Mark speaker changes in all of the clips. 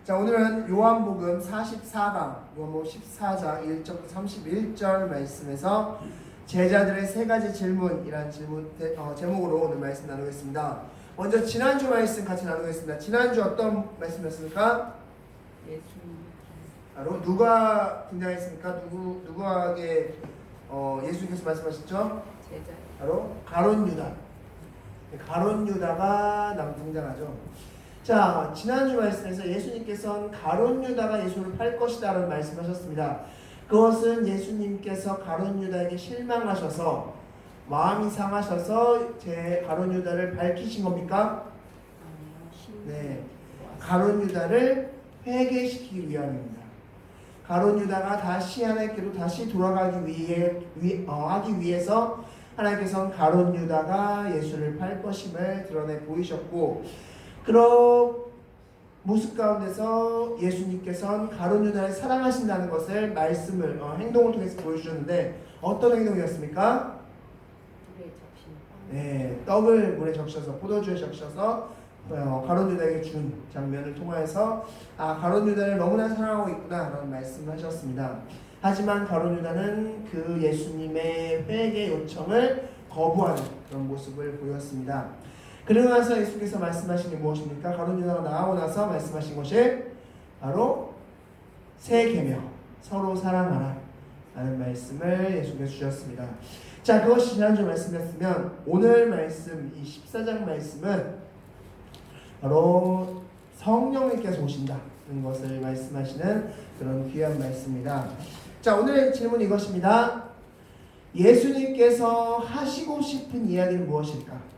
Speaker 1: 자, 오늘은 요한복음 44강, 요한복음 14장 1절부터 31절 말씀에서 제자들의 세 가지 질문이라는 제목으로 오늘 말씀 나누겠습니다. 먼저 지난주 말씀 같이 나누겠습니다. 지난주 어떤 말씀이었습니까? 바로 누가 등장했습니까? 누구에게 예수님께서 말씀하셨죠?
Speaker 2: 제자.
Speaker 1: 바로 가룟 유다. 가룟 유다가 등장하죠. 자, 지난주 말씀에서 예수님께서는 가룟 유다가 예수를 팔 것이다라는 말씀하셨습니다. 그것은 예수님께서 가룟 유다에게 실망하셔서 마음이 상하셔서 가룟 유다를 밝히신 겁니까? 네, 가룟 유다를 회개시키기 위함입니다. 가룟 유다가 다시 하나님께로 다시 돌아가기 하기 위해서 하나님께서는 가룟 유다가 예수를 팔 것임을 드러내 보이셨고, 그런 모습 가운데서 예수님께서는 가룟 유다를 사랑하신다는 것을 행동을 통해서 보여주셨는데, 어떤 행동이었습니까? 네, 떡을 물에 적셔서, 포도주에 적셔서 가룟 유다에게 준 장면을 통해서 가룟 유다를 너무나 사랑하고 있구나 라는 말씀을 하셨습니다. 하지만 가룟 유다는 그 예수님의 회개 요청을 거부하는 그런 모습을 보였습니다. 그러고 나서 예수께서 말씀하신 게 무엇입니까? 가룟 유다가 나오고 나서 말씀하신 것이 바로 새 계명, 서로 사랑하라 라는 말씀을 예수께서 주셨습니다. 자, 그것이 지난주 말씀이었으면 오늘 말씀, 이 14장 말씀은 바로 성령님께서 오신다는 것을 말씀하시는 그런 귀한 말씀입니다. 자, 오늘의 질문은 이것입니다. 예수님께서 하시고 싶은 이야기는 무엇일까?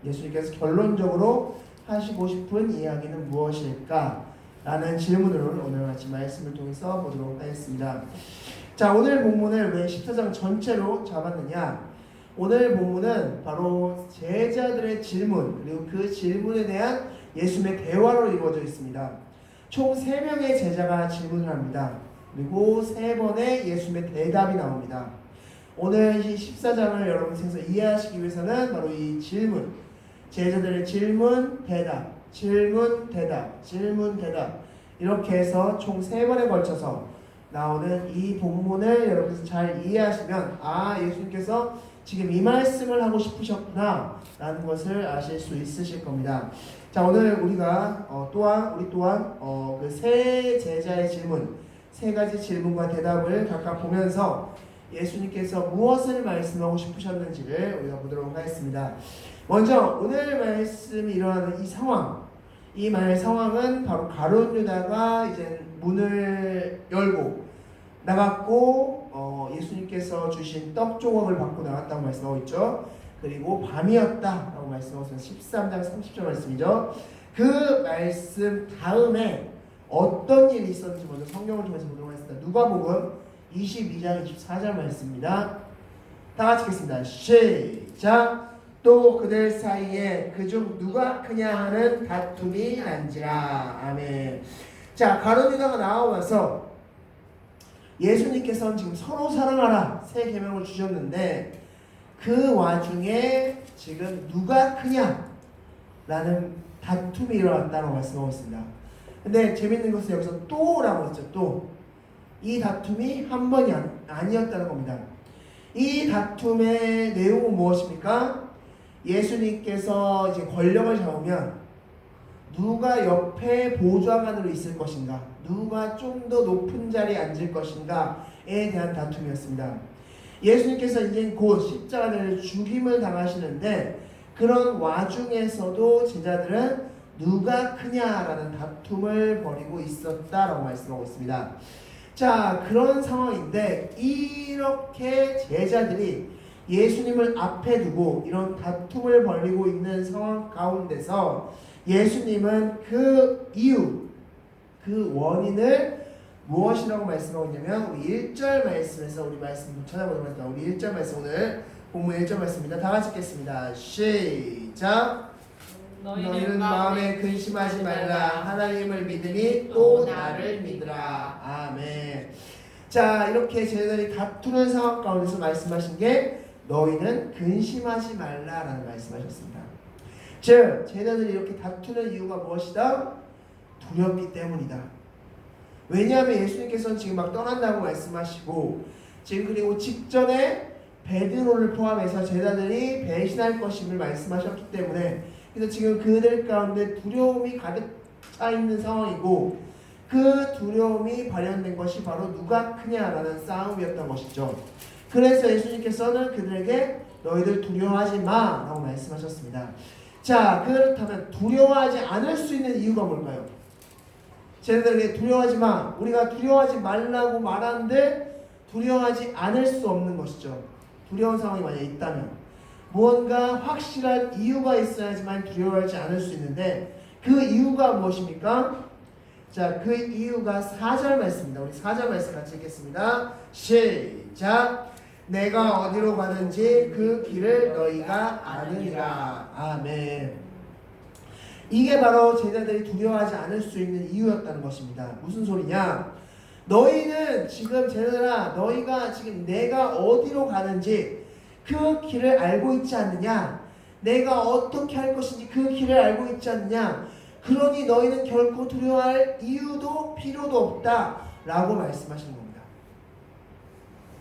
Speaker 1: 예수님께서 결론적으로 하시고 싶은 이야기는 무엇일까? 라는 질문을 오늘 같이 말씀을 통해서 보도록 하겠습니다. 자, 오늘 본문을 왜 14장 전체로 잡았느냐? 오늘 본문은 바로 제자들의 질문, 그리고 그 질문에 대한 예수님의 대화로 이루어져 있습니다. 총 3명의 제자가 질문을 합니다. 그리고 3번의 예수님의 대답이 나옵니다. 오늘 이 14장을 여러분께서 이해하시기 위해서는 바로 이 질문, 제자들의 질문, 대답, 질문, 대답, 질문, 대답, 이렇게 해서 총 3번에 걸쳐서 나오는 이 본문을 여러분께서 잘 이해하시면 예수님께서 지금 이 말씀을 하고 싶으셨구나 라는 것을 아실 수 있으실 겁니다. 자, 오늘 우리가 또한 그 세 제자의 질문, 3가지 질문과 대답을 각각 보면서 예수님께서 무엇을 말씀하고 싶으셨는지를 우리가 보도록 하겠습니다. 먼저 오늘 말씀이 일어나는 이 상황, 상황은 바로 가룟 유다가 이제 문을 열고 나갔고 예수님께서 주신 떡 조각을 받고 나갔다고 말씀하고 있죠. 그리고 밤이었다라고 말씀하고 있어요. 13장 30절 말씀이죠. 그 말씀 다음에 어떤 일이 있었는지 먼저 성경을 통해서 보도록 하겠습니다. 누가복음 22장 24절 말씀입니다. 다 같이 읽겠습니다. 시작. 또 그들 사이에 그중 누가 크냐 하는 다툼이 난지라. 아멘. 자, 가룟 유다가 나와서 예수님께서는 지금 서로 사랑하라 새 계명을 주셨는데, 그 와중에 지금 누가 크냐 라는 다툼이 일어났다고 말씀하고 있습니다. 근데 재밌는 것은 여기서 또라고 했죠. 또. 이 다툼이 한 번이 아니었다는 겁니다. 이 다툼의 내용은 무엇입니까? 예수님께서 이제 권력을 잡으면 누가 옆에 보좌관으로 있을 것인가, 누가 좀 더 높은 자리에 앉을 것인가에 대한 다툼이었습니다. 예수님께서 이제 곧 십자가를 죽임을 당하시는데, 그런 와중에서도 제자들은 누가 크냐라는 다툼을 벌이고 있었다라고 말씀하고 있습니다. 자, 그런 상황인데 이렇게 제자들이 예수님을 앞에 두고 이런 다툼을 벌이고 있는 상황 가운데서 예수님은 그 이유, 그 원인을 무엇이라고 말씀하고 있냐면, 우리 1절 말씀에서 우리 말씀 찾아보도록 하겠습니다. 우리 1절 말씀, 오늘 본문 1절 말씀입니다. 다 같이 읽겠습니다. 시작. 너희는 마음에 근심하지 말라. 하나님을 믿으니 또 나를 믿으라. 아멘. 자, 이렇게 제자들이 다투는 상황 가운데서 말씀하신 게 너희는 근심하지 말라라는 말씀하셨습니다. 즉, 제자들이 이렇게 다투는 이유가 무엇이다? 두렵기 때문이다. 왜냐하면 예수님께서는 지금 막 떠난다고 말씀하시고 지금 그리고 직전에 베드로를 포함해서 제자들이 배신할 것임을 말씀하셨기 때문에 그래서 지금 그들 가운데 두려움이 가득 차 있는 상황이고 그 두려움이 발현된 것이 바로 누가 크냐라는 싸움이었던 것이죠. 그래서 예수님께서는 그들에게 너희들 두려워하지 마 라고 말씀하셨습니다. 자, 그렇다면 두려워하지 않을 수 있는 이유가 뭘까요? 쟤네들에게 두려워하지 마, 우리가 두려워하지 말라고 말하는데 두려워하지 않을 수 없는 것이죠. 두려운 상황이 만약 있다면 무언가 확실한 이유가 있어야지만 두려워하지 않을 수 있는데 그 이유가 무엇입니까? 자, 그 이유가 4절 말씀입니다. 우리 4절 말씀 같이 읽겠습니다. 시작. 내가 어디로 가는지 그 길을 너희가 아느니라. 아멘. 이게 바로 제자들이 두려워하지 않을 수 있는 이유였다는 것입니다. 무슨 소리냐? 너희는 지금 제자들아, 너희가 지금 내가 어디로 가는지 그 길을 알고 있지 않느냐? 내가 어떻게 할 것인지 그 길을 알고 있지 않느냐? 그러니 너희는 결코 두려워할 이유도 필요도 없다 라고 말씀하시는 겁니다.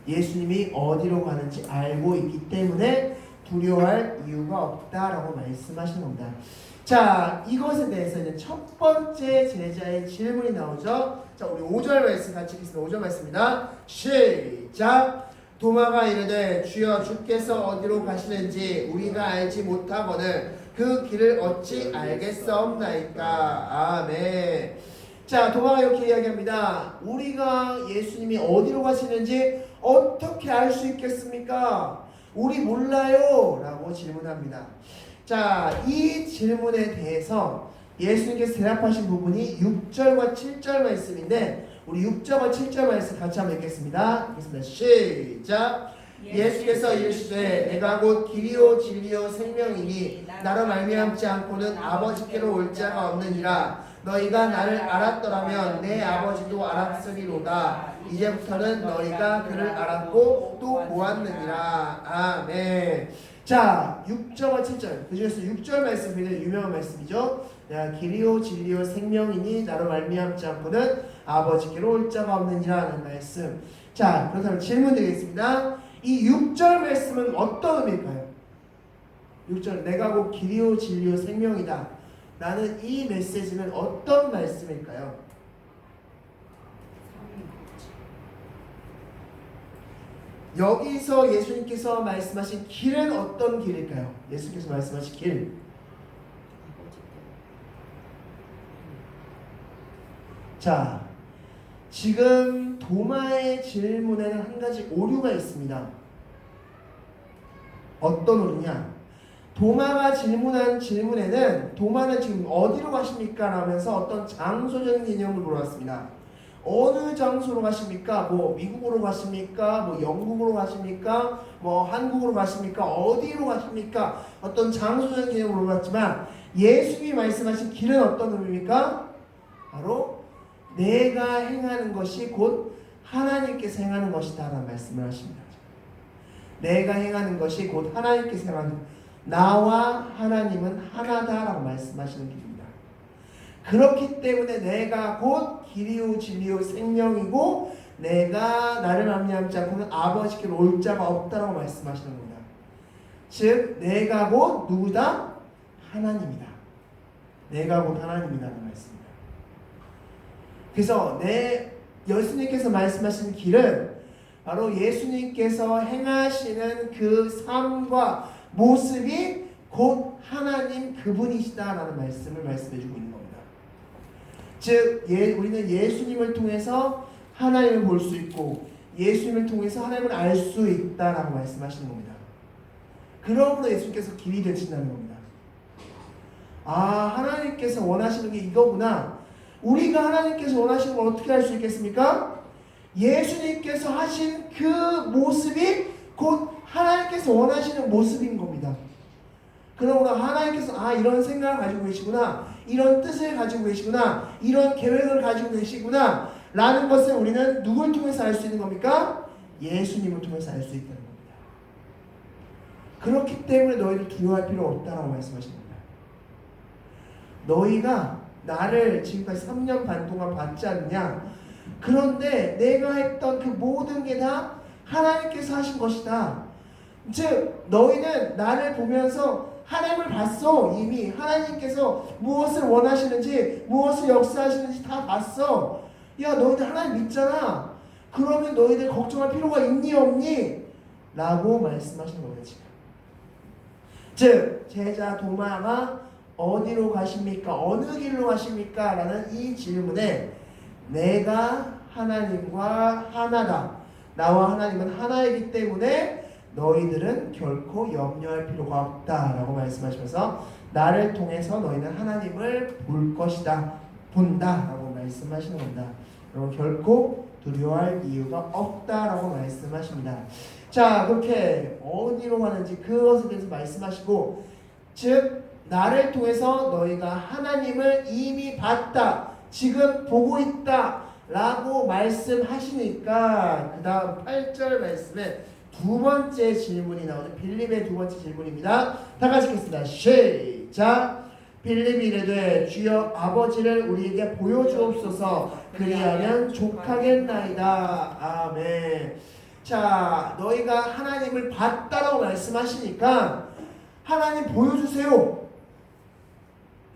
Speaker 1: 예수님이 어디로 가는지 알고 있기 때문에 두려워할 이유가 없다라고 말씀하시는 겁니다. 자, 이것에 대해서 이제 첫 번째 제자의 질문이 나오죠. 자, 우리 5절 말씀 같이 읽겠습니다. 5절 말씀입니다. 시작. 도마가 이르되 주여 주께서 어디로 가시는지 우리가 알지 못하거늘 그 길을 어찌 알겠사옵나이까. 아멘. 자, 도마가 이렇게 이야기합니다. 우리가 예수님이 어디로 가시는지 어떻게 알 수 있겠습니까? 우리 몰라요 라고 질문합니다. 자, 이 질문에 대해서 예수님께서 대답하신 부분이 6절과 7절 말씀인데 우리 6절과 7절 말씀 같이 한번 읽겠습니다. 읽겠습니다. 시작. 예수께서 이르시되 내가 곧 길이요 진리요 생명이니 나로 말미암지 않고는 아버지께로 올 자가 없느니라. 너희가 나를 알았더라면 내 아버지도 알았으리로다. 이제부터는 너희가 그를 알았고 또 보았느니라. 아멘. 자, 6절과 7절 그 중에서 6절 말씀 굉장히 유명한 말씀이죠. 내가 길이요 진리요 생명이니 나로 말미암지 않고는 아버지께로 올 자가 없느니라 하는 말씀. 자, 그렇다면 질문 드리겠습니다. 이 6절 말씀은 어떤 의미일까요? 6절 내가 곧 길이요 진리요 생명이다 라는 이 메시지는 어떤 말씀일까요? 여기서 예수님께서 말씀하신 길은 어떤 길일까요? 예수님께서 말씀하신 길. 자, 지금 도마의 질문에는 한 가지 오류가 있습니다. 어떤 오류냐? 도마가 질문한 질문에는 도마는 지금 어디로 가십니까? 라면서 어떤 장소적인 개념을 물어봤습니다. 어느 장소로 가십니까? 뭐 미국으로 가십니까? 뭐 영국으로 가십니까? 뭐 한국으로 가십니까? 어디로 가십니까? 어떤 장소적인 개념을 물어봤지만 예수님이 말씀하신 길은 어떤 의미입니까? 바로 내가 행하는 것이 곧 하나님께서 행하는 것이다 라는 말씀을 하십니다. 내가 행하는 것이 곧 하나님께서 행하는, 나와 하나님은 하나다라고 말씀하시는 길입니다. 그렇기 때문에 내가 곧 길이요 진리요 생명이고 내가 나를 말미암지 않고는 아버지께로 올 자가 없다라고 말씀하시는 겁니다. 즉 내가 곧 누구다? 하나님이다. 내가 곧 하나님이라는 말씀입니다. 그래서 예수님께서 말씀하신 길은 바로 예수님께서 행하시는 그 삶과 모습이 곧 하나님 그분이시다라는 말씀을 말씀해주고 있는 겁니다. 즉 우리는 예수님을 통해서 하나님을 볼 수 있고 예수님을 통해서 하나님을 알 수 있다라고 말씀하시는 겁니다. 그러므로 예수님께서 길이 되신다는 겁니다. 아, 하나님께서 원하시는 게 이거구나. 우리가 하나님께서 원하시는 걸 어떻게 할 수 있겠습니까? 예수님께서 하신 그 모습이 곧 하나님께서 원하시는 모습인 겁니다. 그러므로 하나님께서 이런 생각을 가지고 계시구나, 이런 뜻을 가지고 계시구나, 이런 계획을 가지고 계시구나 라는 것을 우리는 누굴 통해서 알 수 있는 겁니까? 예수님을 통해서 알 수 있다는 겁니다. 그렇기 때문에 너희를 두려워할 필요 없다라고 말씀하신 겁니다. 너희가 나를 지금까지 3년 반 동안 봤지 않느냐? 그런데 내가 했던 그 모든 게 다 하나님께서 하신 것이다. 즉 너희는 나를 보면서 하나님을 봤어. 이미 하나님께서 무엇을 원하시는지 무엇을 역사하시는지 다 봤어. 야 너희들 하나님 믿잖아. 그러면 너희들 걱정할 필요가 있니 없니? 라고 말씀하시는 거예요 지금. 즉 제자 도마가 어디로 가십니까? 어느 길로 가십니까? 라는 이 질문에 내가 하나님과 하나다. 나와 하나님은 하나이기 때문에 너희들은 결코 염려할 필요가 없다 라고 말씀하시면서 나를 통해서 너희는 하나님을 볼 것이다. 본다 라고 말씀하시는 겁니다. 여러분 결코 두려워할 이유가 없다라고 말씀하십니다. 자 그렇게 어디로 가는지 그것에 대해서 말씀하시고 즉 나를 통해서 너희가 하나님을 이미 봤다. 지금 보고 있다 라고 말씀하시니까 그 다음 8절 말씀에 두 번째 질문이 나오죠. 빌립의 두 번째 질문입니다. 다 같이 읽겠습니다. 시작. 빌립이 이르되 주여 아버지를 우리에게 보여주옵소서 그리하면 족하겠나이다. 아멘. 자 너희가 하나님을 봤다라고 말씀하시니까 하나님 보여주세요.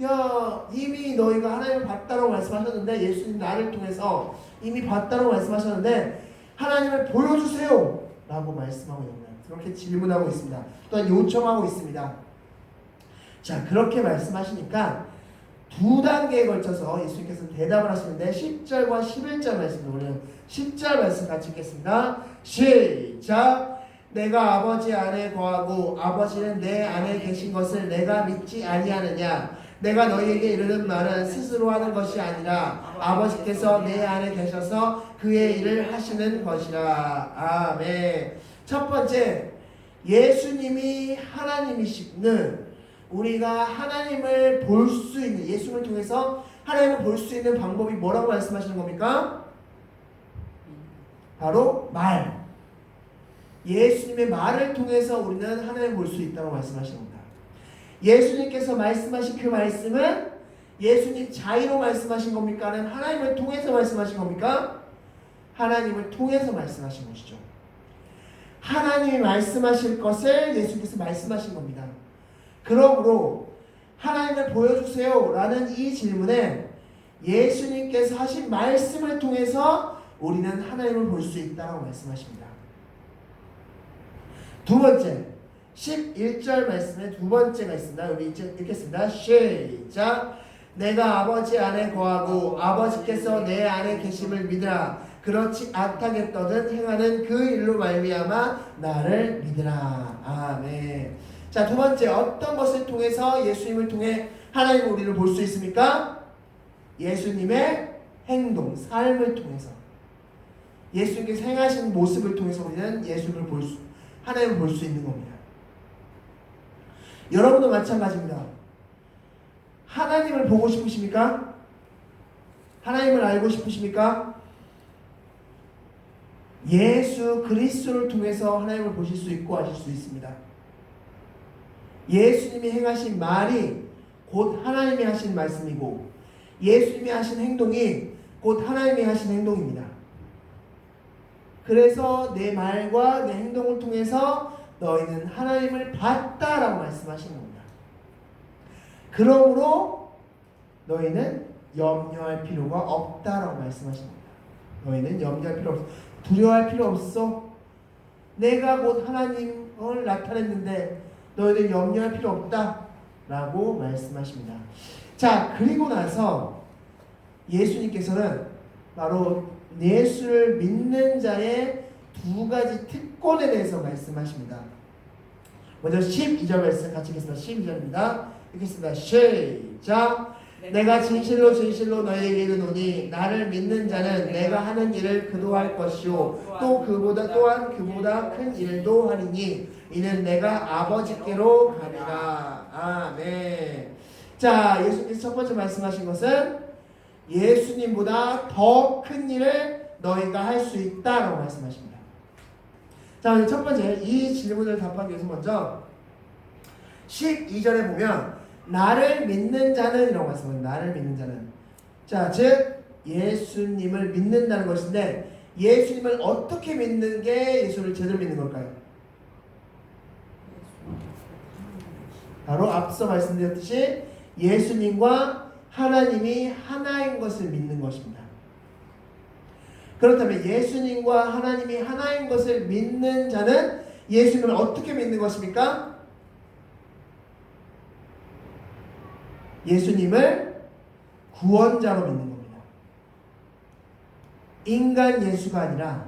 Speaker 1: 야 이미 너희가 하나님을 봤다라고 말씀하셨는데 예수님 나를 통해서 이미 봤다라고 말씀하셨는데 하나님을 보여주세요 라고 말씀하고 있습니다. 그렇게 질문하고 있습니다. 또한 요청하고 있습니다. 자 그렇게 말씀하시니까 두 단계에 걸쳐서 예수님께서 대답을 하시는데 10절과 11절 말씀을 우리는 10절 말씀 같이 읽겠습니다. 시작. 내가 아버지 안에 거하고 아버지는 내 안에 계신 것을 내가 믿지 아니하느냐? 내가 너희에게 이르는 말은 스스로 하는 것이 아니라 아버지께서 내 안에 계셔서 그의 일을 하시는 것이라. 아멘. 첫 번째, 예수님이 하나님이시는 우리가 하나님을 볼 수 있는 예수님을 통해서 하나님을 볼 수 있는 방법이 뭐라고 말씀하시는 겁니까? 바로 말. 예수님의 말을 통해서 우리는 하나님을 볼 수 있다고 말씀하시는 겁니다. 예수님께서 말씀하신 그 말씀은 예수님 자의로 말씀하신 겁니까? 아니면 하나님을 통해서 말씀하신 겁니까? 하나님을 통해서 말씀하신 것이죠. 하나님이 말씀하실 것을 예수님께서 말씀하신 겁니다. 그러므로 하나님을 보여주세요 라는 이 질문에 예수님께서 하신 말씀을 통해서 우리는 하나님을 볼 수 있다고 말씀하십니다. 두 번째 11절 말씀에 두 번째가 있습니다. 우리 이제 읽겠습니다. 시작. 내가 아버지 안에 거하고 아버지께서 내 안에 계심을 믿으라. 그렇지 않다겠거든 행하는 그 일로 말미암아 나를 믿으라. 아멘. 자, 두 번째 어떤 것을 통해서 예수님을 통해 하나님 우리를 볼 수 있습니까? 예수님의 행동, 삶을 통해서 예수님께서 행하신 모습을 통해서 우리는 예수님을 하나님을 볼 수 있는 겁니다. 여러분도 마찬가지입니다. 하나님을 보고 싶으십니까? 하나님을 알고 싶으십니까? 예수 그리스도를 통해서 하나님을 보실 수 있고 아실 수 있습니다. 예수님이 행하신 말이 곧 하나님이 하신 말씀이고 예수님이 하신 행동이 곧 하나님이 하신 행동입니다. 그래서 내 말과 내 행동을 통해서 너희는 하나님을 봤다라고 말씀하시는 겁니다. 그러므로 너희는 염려할 필요가 없다라고 말씀하시는 겁니다. 너희는 염려할 필요 없어. 두려워할 필요 없어. 내가 곧 하나님을 나타냈는데 너희들 염려할 필요 없다라고 말씀하십니다. 자, 그리고 나서 예수님께서는 바로 예수를 믿는 자의 두 가지 특권에 대해서 말씀하십니다. 먼저 12절 말씀 같이 읽겠습니다. 12절입니다. 읽겠습니다. 시작. 내가 진실로 진실로 너희에게 이르노니 나를 믿는 자는 내가 하는 일을 그도 할 것이요 또한 그보다 큰 일도 하리니 이는 내가 아버지께로 가리라. 아멘. 자, 예수님께서 첫 번째 말씀하신 것은 예수님보다 더 큰 일을 너희가 할 수 있다라고 말씀하십니다. 자, 첫 번째 이 질문을 답하기 위해서 먼저 12절에 보면 나를 믿는 자는 이라고 말씀합니다. 나를 믿는 자는. 자, 즉 예수님을 믿는다는 것인데 예수님을 어떻게 믿는 게 예수를 제대로 믿는 걸까요? 바로 앞서 말씀드렸듯이 예수님과 하나님이 하나인 것을 믿는 것입니다. 그렇다면 예수님과 하나님이 하나인 것을 믿는 자는 예수님을 어떻게 믿는 것입니까? 예수님을 구원자로 믿는 겁니다. 인간 예수가 아니라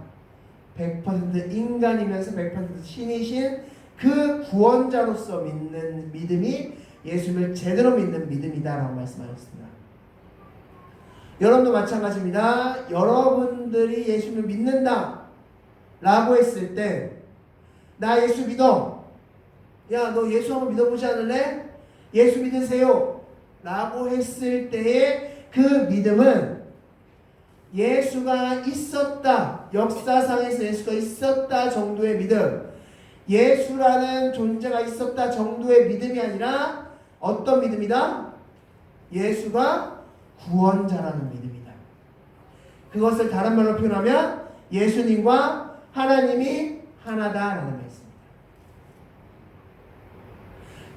Speaker 1: 100% 인간이면서 100% 신이신 그 구원자로서 믿는 믿음이 예수님을 제대로 믿는 믿음이다라고 말씀하셨습니다. 여러분도 마찬가지입니다. 여러분들이 예수님을 믿는다 라고 했을 때 나 예수 믿어. 야, 너 예수 한번 믿어보지 않을래? 예수 믿으세요 라고 했을 때의 그 믿음은 예수가 있었다, 역사상에서 예수가 있었다 정도의 믿음, 예수라는 존재가 있었다 정도의 믿음이 아니라 어떤 믿음이다? 예수가 구원자라는 믿음이다. 그것을 다른 말로 표현하면 예수님과 하나님이 하나다라는 말씀입니다.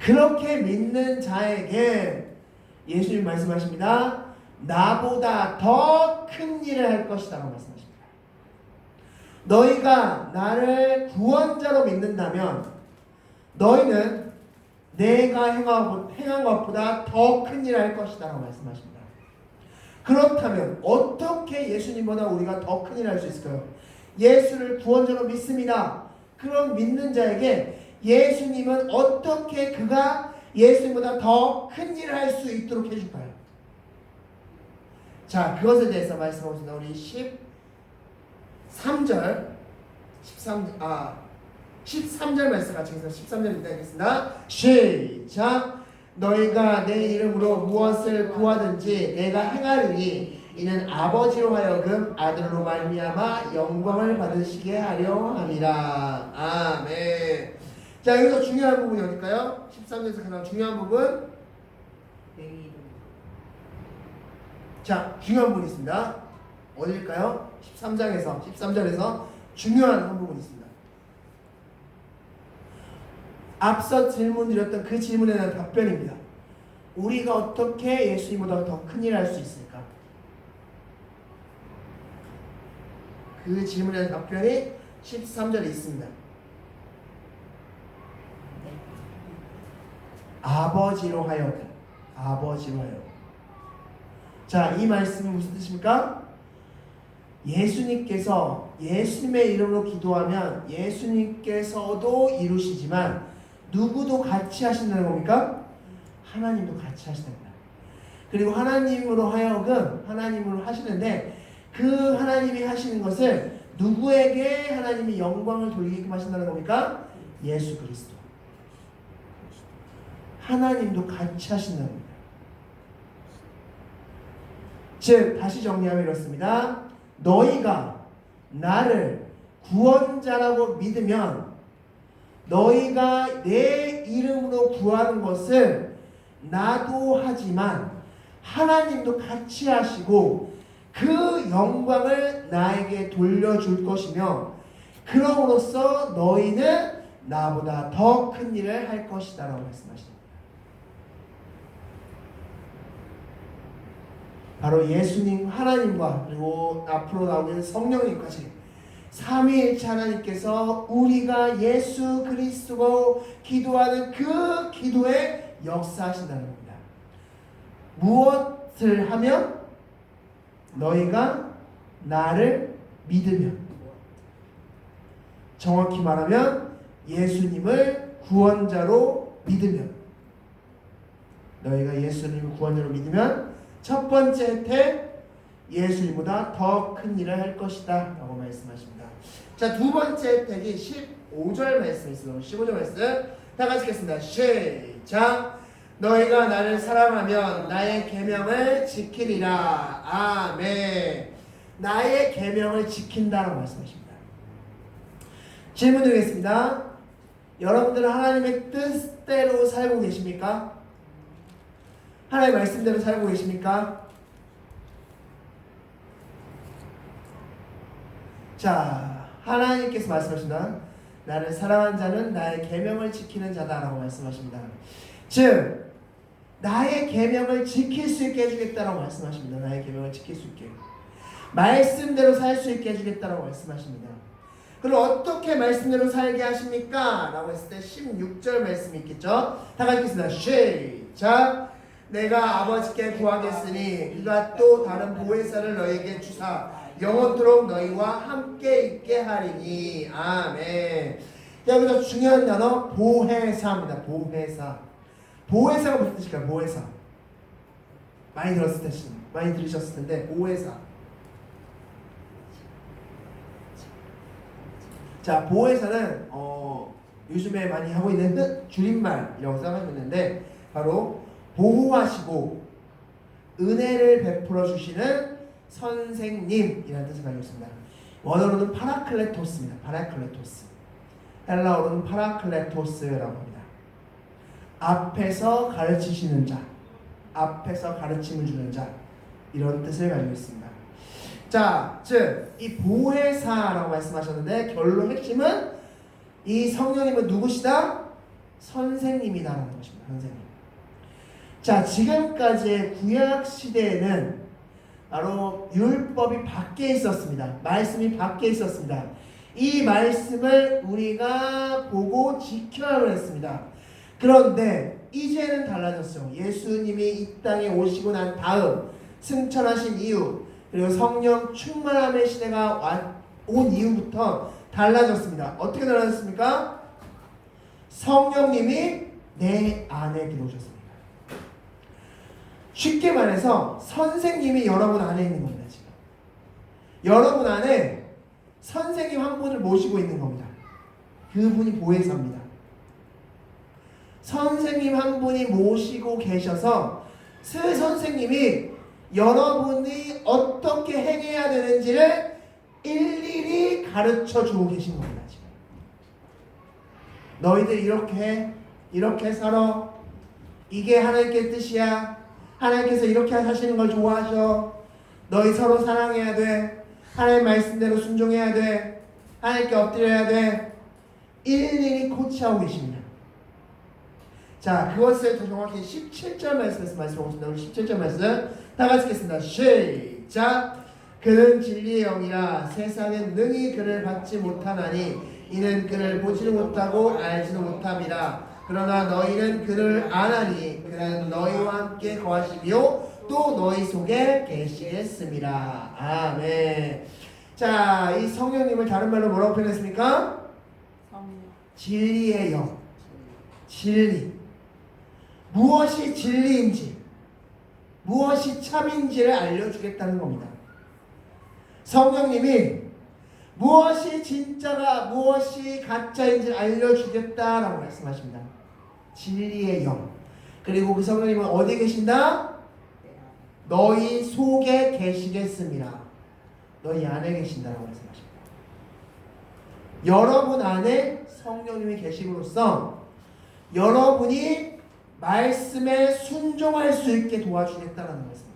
Speaker 1: 그렇게 믿는 자에게 예수님 말씀하십니다. 나보다 더 큰 일을 할 것이라고 말씀하십니다. 너희가 나를 구원자로 믿는다면 너희는 내가 행한 것보다 더 큰 일을 할 것이라고 말씀하십니다. 그렇다면 어떻게 예수님보다 우리가 더 큰 일을 할 수 있을까요? 예수를 구원자로 믿습니다. 그런 믿는 자에게 예수님은 어떻게 그가 예수님보다 더 큰 일을 할 수 있도록 해줄까요? 자, 그것에 대해서 말씀하겠습니다. 우리 13절 말씀 같이 해서 13절 읽겠습니다. 시작. 너희가 내 이름으로 무엇을 구하든지 내가 행하리니 이는 아버지로 하여금 아들로 말미암아 영광을 받으시게 하려 함이라. 아멘. 자, 여기서 중요한 부분이 어딜까요? 13절에서 가장 중요한 부분. 자, 중요한 부분이 있습니다. 어딜까요? 13절에서 중요한 한 부분이 있습니다. 앞서 질문 드렸던 그 질문에 대한 답변입니다. 우리가 어떻게 예수님보다 더 큰 일을 할 수 있을까? 그 질문에 대한 답변이 13절에 있습니다. 아버지로 하여금. 자, 이 말씀은 무슨 뜻입니까? 예수님께서 예수님의 이름으로 기도하면 예수님께서도 이루시지만 누구도 같이 하신다는 겁니까? 하나님도 같이 하신답니다. 그리고 하나님으로 하여금 하나님으로 하시는데 그 하나님이 하시는 것을 누구에게 하나님이 영광을 돌리게끔 하신다는 겁니까? 예수 그리스도. 하나님도 같이 하신다는 겁니다. 즉 다시 정리하면 이렇습니다. 너희가 나를 구원자라고 믿으면 너희가 내 이름으로 구하는 것을 나도 하지만 하나님도 같이 하시고 그 영광을 나에게 돌려줄 것이며 그럼으로써 너희는 나보다 더 큰 일을 할 것이다 라고 말씀하십니다. 바로 예수님 하나님과 그리고 앞으로 나오는 성령님까지 삼위일체 하나님께서 우리가 예수 그리스도로 기도하는 그 기도에 역사하신다는 겁니다. 무엇을 하면? 너희가 나를 믿으면, 정확히 말하면 예수님을 구원자로 믿으면, 너희가 예수님을 구원자로 믿으면 첫 번째 혜택, 예수님보다 더 큰 일을 할 것이다 라고 말씀하십니다. 자, 두 번째 혜택이 15절 말씀이 있습니다. 15절 말씀 다 같이 읽겠습니다. 시작. 너희가 나를 사랑하면 나의 계명을 지키리라. 아멘. 나의 계명을 지킨다라고 말씀하십니다. 질문 드리겠습니다. 여러분들은 하나님의 뜻대로 살고 계십니까? 하나님의 말씀대로 살고 계십니까? 자, 하나님께서 말씀하신다. 나를 사랑하는 자는 나의 계명을 지키는 자다라고 말씀하십니다. 즉 나의 계명을 지킬 수 있게 해주겠다라고 말씀하십니다. 나의 계명을 지킬 수 있게, 말씀대로 살 수 있게 해주겠다라고 말씀하십니다. 그럼 어떻게 말씀대로 살게 하십니까? 라고 했을 때 16절 말씀이 있겠죠? 다 같이 읽겠습니다. 시작! 내가 아버지께 구하겠으니 그가 또 다른 보혜사를 너희에게 주사 영원토록 너희와 함께 있게 하리니. 아멘. 여기서 중요한 단어 보혜사입니다. 보혜사. 보혜사가 무슨 뜻일까요? 보혜사. 많이 들으셨을 텐데 보혜사. 자, 보혜사는 요즘에 많이 하고 있는 줄임말이라고 생각하면 되는데 바로 보호하시고 은혜를 베풀어 주시는 선생님이라는 뜻을 가지고 있습니다. 원어로는 파라클레토스입니다. 파라클레토스. 헬라어로는 파라클레토스라고 합니다. 앞에서 가르치시는 자, 앞에서 가르침을 주는 자, 이런 뜻을 가지고 있습니다. 자, 즉 이 보혜사라고 말씀하셨는데 결론 핵심은 이 성령님은 누구시다? 선생님이다라는 것입니다. 선생님. 자, 지금까지의 구약 시대에는 바로 율법이 밖에 있었습니다. 말씀이 밖에 있었습니다. 이 말씀을 우리가 보고 지켜야 했습니다. 그런데 이제는 달라졌어요. 예수님이 이 땅에 오시고 난 다음 승천하신 이후 그리고 성령 충만함의 시대가 온 이후부터 달라졌습니다. 어떻게 달라졌습니까? 성령님이 내 안에 들어오셨습니다. 쉽게 말해서 선생님이 여러분 안에 있는 겁니다. 지금 여러분 안에 선생님 한 분을 모시고 있는 겁니다. 그분이 보혜사입니다. 선생님 한 분이 모시고 계셔서 그 선생님이 여러분이 어떻게 행해야 되는지를 일일이 가르쳐 주고 계신 겁니다. 지금 너희들 이렇게 해, 이렇게 살아, 이게 하나님의 뜻이야, 하나님께서 이렇게 하시는 걸 좋아하셔, 너희 서로 사랑해야 돼, 하나님 말씀대로 순종해야 돼, 하나님께 엎드려야 돼, 일일이 코치하고 계십니다. 자, 그것을 더 정확히 17절 말씀에서 말씀하겠습니다. 우리 17절 말씀 다 같이 읽겠습니다. 시작! 그는 진리의 영이라 세상은 능히 그를 받지 못하나니 이는 그를 보지도 못하고 알지도 못함이라. 그러나 너희는 그를 아나니 그는 너희와 함께 거하시며 또 너희 속에 계시겠습니다. 아멘. 자, 이 성령님을 다른 말로 뭐라고 표현했습니까? 진리의 영. 진리. 무엇이 진리인지, 무엇이 참인지를 알려주겠다는 겁니다. 성령님이 무엇이 진짜가 무엇이 가짜인지를 알려주겠다라고 말씀하십니다. 진리의 영. 그리고 그 성령님은 어디 계신다? 너희 속에 계시겠습니다. 너희 안에 계신다라고 말씀하십니다. 여러분 안에 성령님이 계심으로써 여러분이 말씀에 순종할 수 있게 도와주겠다는 말씀입니다.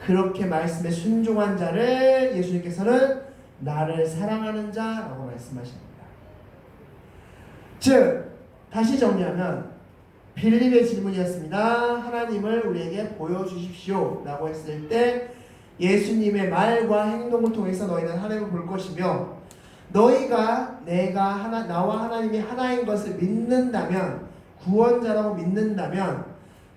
Speaker 1: 그렇게 말씀에 순종한 자를 예수님께서는 나를 사랑하는 자라고 말씀하십니다. 즉, 다시 정리하면 빌립의 질문이었습니다. 하나님을 우리에게 보여주십시오 라고 했을 때 예수님의 말과 행동을 통해서 너희는 하나님을 볼 것이며 너희가 나와 하나님이 하나인 것을 믿는다면, 구원자라고 믿는다면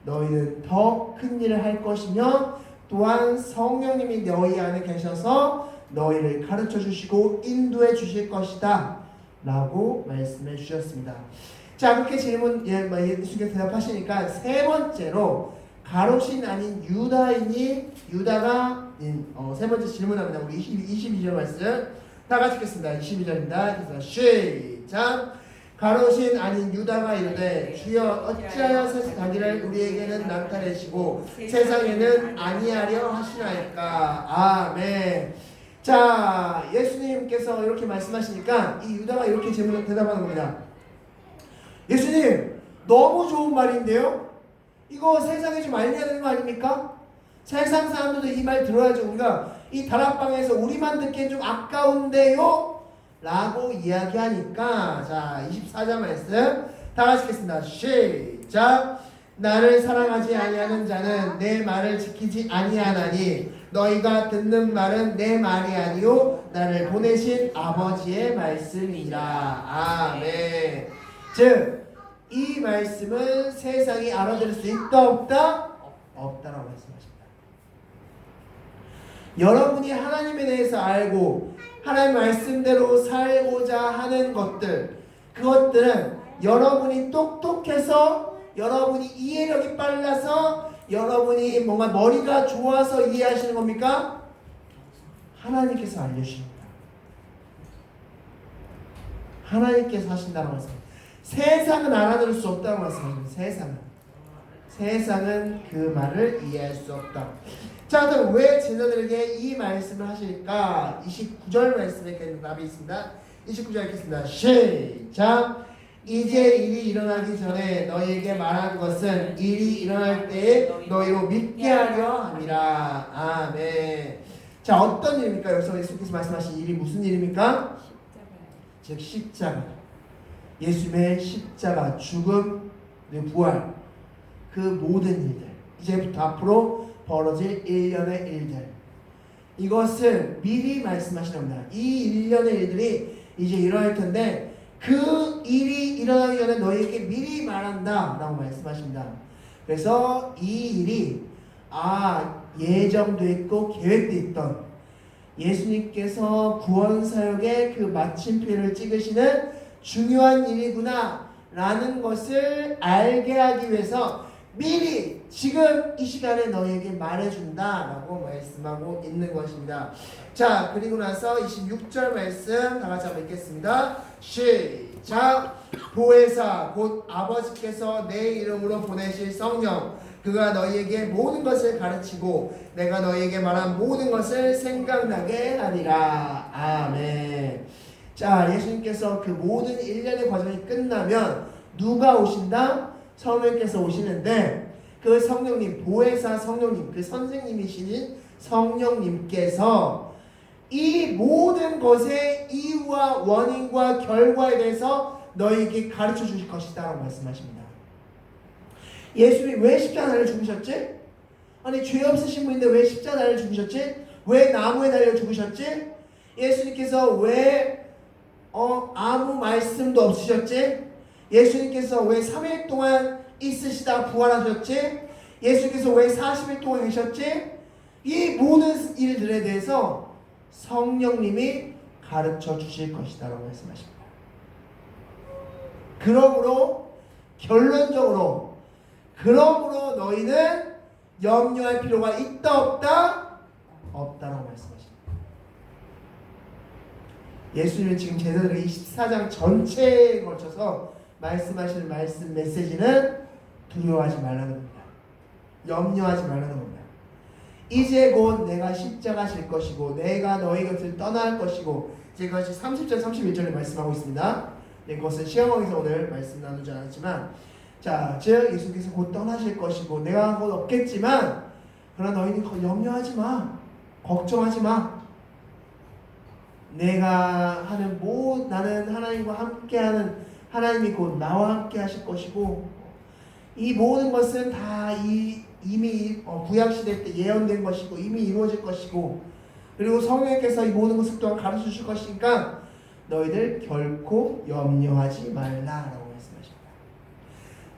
Speaker 1: 너희는 더 큰 일을 할 것이며 또한 성령님이 너희 안에 계셔서 너희를 가르쳐 주시고 인도해 주실 것이다 라고 말씀해 주셨습니다. 자, 그렇게 예수께서 대답하시니까 세 번째로 가롯인 아닌 유다가 세 번째 질문합니다. 우리 22절 말씀 다 같이 읽겠습니다. 22절입니다. 시작! 가롯인 아닌 유다가 이르되 주여 어찌하여 자기를 우리에게는 나타내시고 세상에는 아니하려 하시나이까. 아멘. 자, 예수님께서 이렇게 말씀하시니까 이 유다가 이렇게 대답하는 겁니다. 예수님, 너무 좋은 말인데요. 이거 세상에 좀 알려야 되는 거 아닙니까? 세상 사람들도 이 말 들어야죠. 우리가 이 다락방에서 우리만 듣기엔 좀 아까운데요? 라고 이야기하니까, 자 24절 말씀 다 같이 읽겠습니다. 시작. 나를 사랑하지 아니하는 자는 내 말을 지키지 아니하나니 너희가 듣는 말은 내 말이 아니요 나를 보내신 아버지의 말씀이라. 아멘. 즉 이 말씀은 세상이 알아들을 수 있다 없다? 없다라고 말씀하십니다. 여러분이 하나님에 대해서 알고 하나님 말씀대로 살고자 하는 것들, 그것들은 여러분이 똑똑해서, 여러분이 이해력이 빨라서, 여러분이 뭔가 머리가 좋아서 이해하시는 겁니까? 하나님께서 알려주십니다. 하나님께서 하신다는 말씀. 세상은 알아들을 수 없다는 말씀입니다. 세상은 그 말을 이해할 수 없다. 자, 그럼 왜 제자들에게 이 말씀을 하실까? 29절 말씀에 답이 있습니다. 29절 읽겠습니다. 시작. 이제 일이 일어나기 전에 너희에게 말한 것은 일이 일어날 때에 너희로 믿게 하려 함이라. 아멘. 자, 어떤 일입니까? 여기서 예수께서 말씀하신 일이 무슨 일입니까? 즉 십자가. 예수님의 십자가, 죽음, 부활, 그 모든 일들, 이제부터 앞으로 벌어질 일련의 일들, 이것을 미리 말씀하시는 겁니다. 이 일련의 일들이 이제 일어날 텐데 그 일이 일어나기 전에 너희에게 미리 말한다 라고 말씀하십니다. 그래서 이 일이 예정돼 있고 계획돼 있던 예수님께서 구원사역의 그 마침표를 찍으시는 중요한 일이구나 라는 것을 알게 하기 위해서 미리 지금 이 시간에 너희에게 말해준다 라고 말씀하고 있는 것입니다. 자, 그리고 나서 26절 말씀 다 같이 한번 읽겠습니다. 시작. 보혜사 곧 아버지께서 내 이름으로 보내실 성령, 그가 너희에게 모든 것을 가르치고 내가 너희에게 말한 모든 것을 생각나게 하리라. 아멘. 자, 예수님께서 그 모든 일련의 과정이 끝나면 누가 오신다? 성령께서 오시는데 그 성령님, 보혜사 성령님, 그 선생님이신 성령님께서 이 모든 것의 이유와 원인과 결과에 대해서 너희에게 가르쳐 주실 것이다 라고 말씀하십니다. 예수님이 왜 십자가를 죽으셨지? 아니 죄 없으신 분인데 왜 십자가를 죽으셨지? 왜 나무에 달려 죽으셨지? 예수님께서 왜 아무 말씀도 없으셨지? 예수님께서 왜 3일 동안 있으시다 부활하셨지? 예수님께서 왜 40일 동안 계셨지? 이 모든 일들에 대해서 성령님이 가르쳐 주실 것이다 라고 말씀하십니다. 그러므로 결론적으로 너희는 염려할 필요가 있다 없다? 없다라고 말씀하십니다. 예수님은 지금 제자들에게 24장 전체에 걸쳐서 말씀하시는 말씀 메시지는 두려워하지 말라는 겁니다. 염려하지 말라는 겁니다. 이제 곧 내가 십자가 질 것이고 내가 너희 곁을 떠날 것이고, 이것이 30절 31절에 말씀하고 있습니다. 그것은 시험왕에서 오늘 말씀 나누지 않았지만, 자, 즉 예수께서 곧 떠나실 것이고 내가 곧 없겠지만 그러나 너희는 염려하지 마, 걱정하지 마. 내가 하는 나는 하나님과 함께하는 하나님이 곧 나와 함께 하실 것이고, 이 모든 것은 다 이미 구약시대 때 예언된 것이고 이미 이루어질 것이고, 그리고 성령께서 이 모든 것을 또한 가르쳐 주실 것이니까 너희들 결코 염려하지 말라라고 말씀하십니다.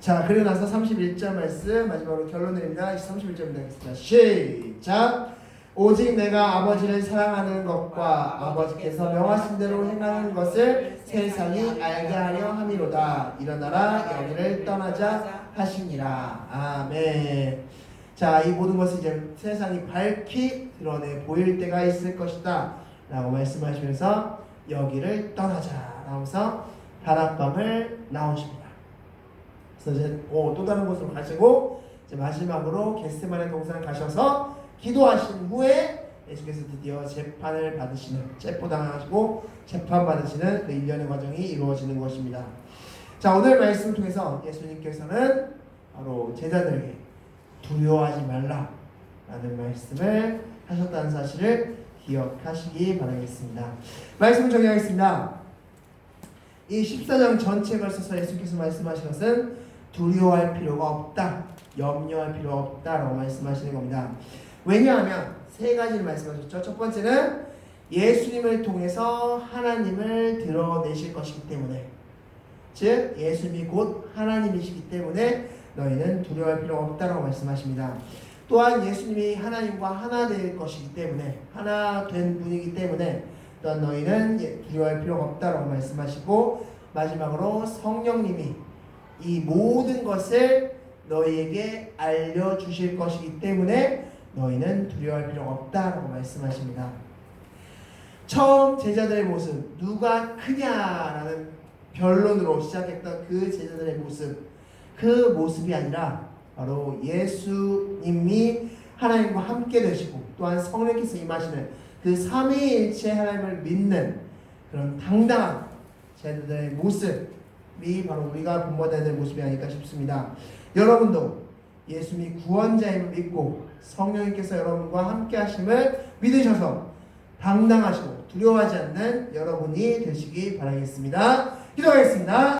Speaker 1: 자, 그리고 나서 31절 말씀 마지막으로 결론드립니다. 31절입니다. 하겠습니다. 시작. 오직 내가 아버지를 사랑하는 것과 아버지께서 명하신 대로 행하는 것을 세상이 알게 하려 함이로다. 일어나라, 여기를 떠나자 하시니라. 아멘. 자, 이 모든 것을 이제 세상이 밝히 드러내 보일 때가 있을 것이다 라고 말씀하시면서 여기를 떠나자 라면서 다락방을 나오십니다. 그래서 이제 또 다른 곳으로 가시고 이제 마지막으로 겟세마네 동산에 가셔서 기도하신 후에 예수께서 드디어 재판을 받으시는, 체포당하시고 재판받으시는 그 일련의 과정이 이루어지는 것입니다. 자, 오늘 말씀을 통해서 예수님께서는 바로 제자들에게 두려워하지 말라 라는 말씀을 하셨다는 사실을 기억하시기 바라겠습니다. 말씀을 정리하겠습니다. 이 14장 전체에 걸쳐서 예수께서 말씀하신 것은 두려워할 필요가 없다, 염려할 필요가 없다라고 말씀하시는 겁니다. 왜냐하면 세 가지를 말씀하셨죠. 첫 번째는 예수님을 통해서 하나님을 드러내실 것이기 때문에, 즉 예수님이 곧 하나님이시기 때문에 너희는 두려워할 필요가 없다라고 말씀하십니다. 또한 예수님이 하나님과 하나 될 것이기 때문에, 하나 된 분이기 때문에 또한 너희는 두려워할 필요가 없다라고 말씀하시고, 마지막으로 성령님이 이 모든 것을 너희에게 알려주실 것이기 때문에 너희는 두려워할 필요가 없다라고 말씀하십니다. 처음 제자들의 모습, 누가 크냐라는 변론으로 시작했던 그 제자들의 모습, 그 모습이 아니라 바로 예수님이 하나님과 함께 되시고 또한 성령께서 임하시는 그 삼위일체 하나님을 믿는 그런 당당한 제자들의 모습이 바로 우리가 본받아야 될 모습이 아닐까 싶습니다. 여러분도 예수님이 구원자임을 믿고 성령님께서 여러분과 함께 하심을 믿으셔서 당당하시고 두려워하지 않는 여러분이 되시기 바라겠습니다. 기도하겠습니다.